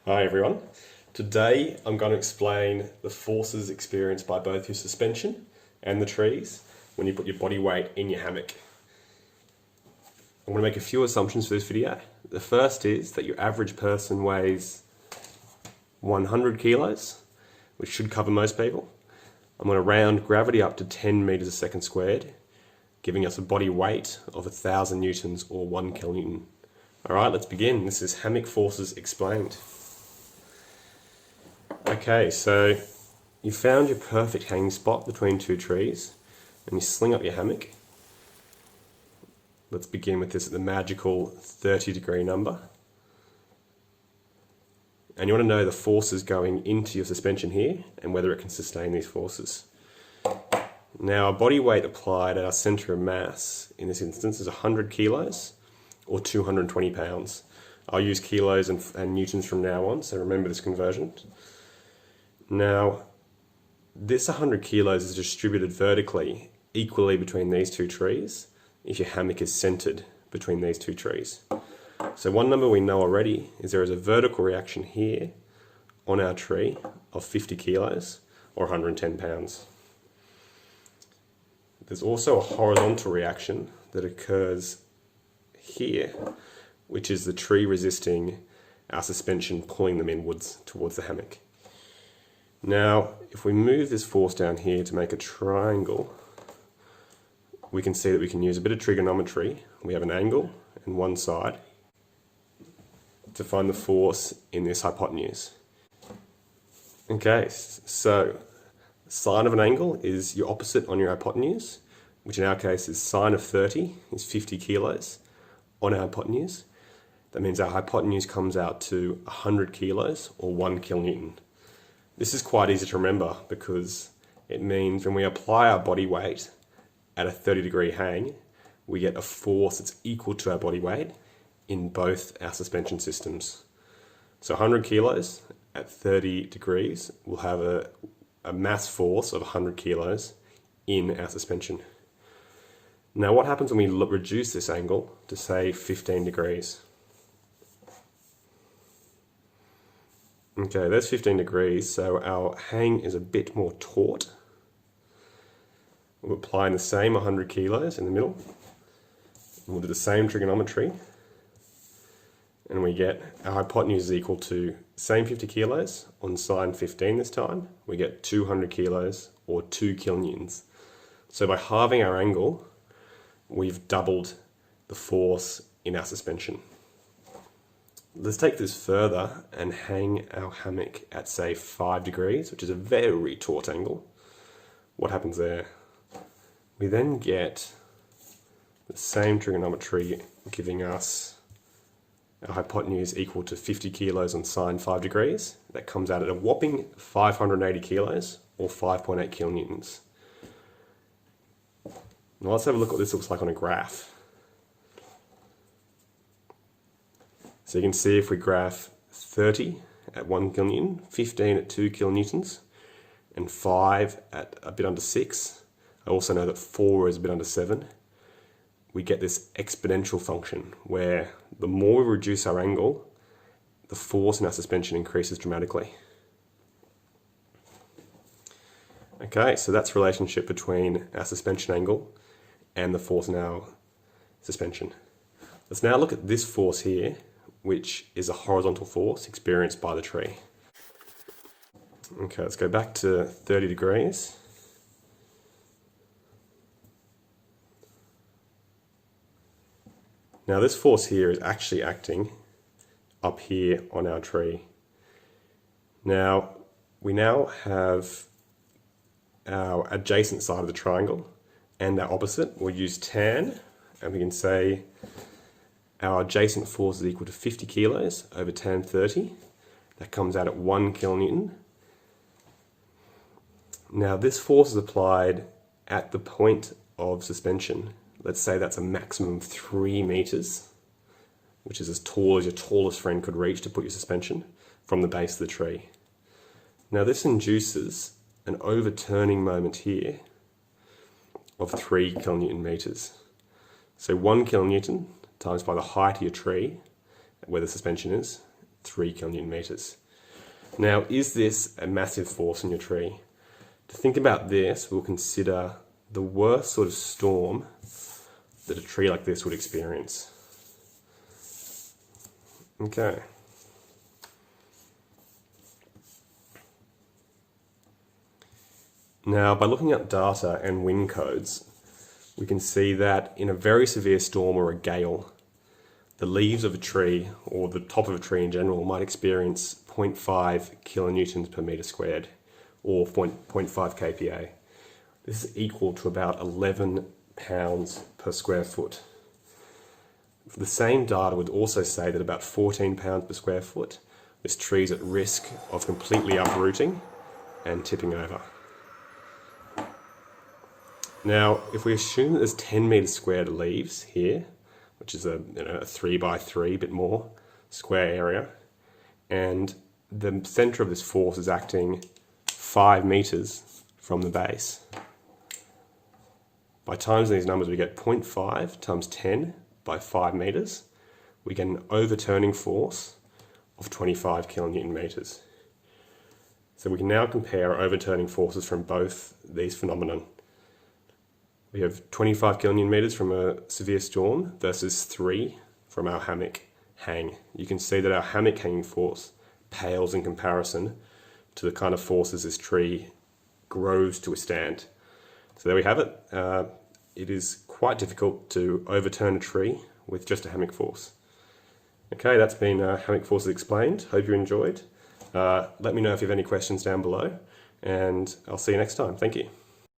Hi everyone. Today I'm going to explain the forces experienced by both your suspension and the trees when you put your body weight in your hammock. I'm going to make a few assumptions for this video. The first is that your average person weighs 100 kilos, which should cover most people. I'm going to round gravity up to 10 meters a second squared, giving us a body weight of 1,000 newtons or 1 kilonewton. Alright, let's begin. This is Hammock Forces Explained. Okay, so you found your perfect hanging spot between two trees and you sling up your hammock. Let's begin with this at the magical 30-degree number. And you want to know the forces going into your suspension here and whether it can sustain these forces. Now, our body weight applied at our centre of mass in this instance is 100 kilos or 220 pounds. I'll use kilos and newtons from now on, so remember this conversion. Now, this 100 kilos is distributed vertically equally between these two trees if your hammock is centered between these two trees. So one number we know already is there is a vertical reaction here on our tree of 50 kilos or 110 pounds. There's also a horizontal reaction that occurs here, which is the tree resisting our suspension pulling them inwards towards the hammock. Now, if we move this force down here to make a triangle, we can see that we can use a bit of trigonometry. We have an angle and one side to find the force in this hypotenuse. Okay, so sine of an angle is your opposite on your hypotenuse, which in our case is sine of 30 is 50 kilos on our hypotenuse. That means our hypotenuse comes out to 100 kilos or 1 kilonewton. This is quite easy to remember because it means when we apply our body weight at a 30-degree hang, we get a force that's equal to our body weight in both our suspension systems. So 100 kilos at 30 degrees will have a mass force of 100 kilos in our suspension. Now, what happens when we reduce this angle to, say, 15 degrees? Okay, there's 15 degrees, so our hang is a bit more taut. We're applying the same 100 kilos in the middle. And we'll do the same trigonometry. And we get our hypotenuse is equal to same 50 kilos on sine 15 this time. We get 200 kilos or 2 kilonewtons. So by halving our angle, we've doubled the force in our suspension. Let's take this further and hang our hammock at, say, 5 degrees, which is a very taut angle. What happens there? We then get the same trigonometry giving us our hypotenuse equal to 50 kilos on sine 5 degrees. That comes out at a whopping 580 kilos or 5.8 kilonewtons. Now let's have a look at what this looks like on a graph. So you can see if we graph 30 at 1 kilonewton, 15 at 2 kilonewtons, and 5 at a bit under 6. I also know that 4 is a bit under 7. We get this exponential function where the more we reduce our angle, the force in our suspension increases dramatically. Okay, so that's the relationship between our suspension angle and the force in our suspension. Let's now look at this force here, which is a horizontal force experienced by the tree. Okay, let's go back to 30 degrees. Now this force here is actually acting up here on our tree. Now, we now have our adjacent side of the triangle and our opposite. We'll use tan, and we can say our adjacent force is equal to 50 kilos over tan 30. That comes out at 1 kilonewton. Now this force is applied at the point of suspension. Let's say that's a maximum of 3 meters, which is as tall as your tallest friend could reach to put your suspension from the base of the tree. Now this induces an overturning moment here of 3 kilonewton meters. So 1 kilonewton times by the height of your tree, where the suspension is 3 kilonewton meters. Now, is this a massive force on your tree? To think about this, we'll consider the worst sort of storm that a tree like this would experience. Okay. Now, by looking at data and wind codes, we can see that in a very severe storm or a gale, the leaves of a tree, or the top of a tree in general, might experience 0.5 kilonewtons per meter squared, or 0.5 kPa. This is equal to about 11 pounds per square foot. The same data would also say that about 14 pounds per square foot, this tree is at risk of completely uprooting and tipping over. Now, if we assume that there's 10 meters squared of leaves here, which is a 3 by 3, bit more, square area, and the center of this force is acting 5 meters from the base. By times these numbers, we get 0.5 times 10 by 5 meters. We get an overturning force of 25 kilonewton meters. So we can now compare overturning forces from both these phenomena. We have 25 kilonewton meters from a severe storm versus 3 from our hammock hang. You can see that our hammock hanging force pales in comparison to the kind of forces this tree grows to withstand. So there we have it. It is quite difficult to overturn a tree with just a hammock force. Okay, that's been Hammock Forces Explained. Hope you enjoyed. Let me know if you have any questions down below, and I'll see you next time. Thank you.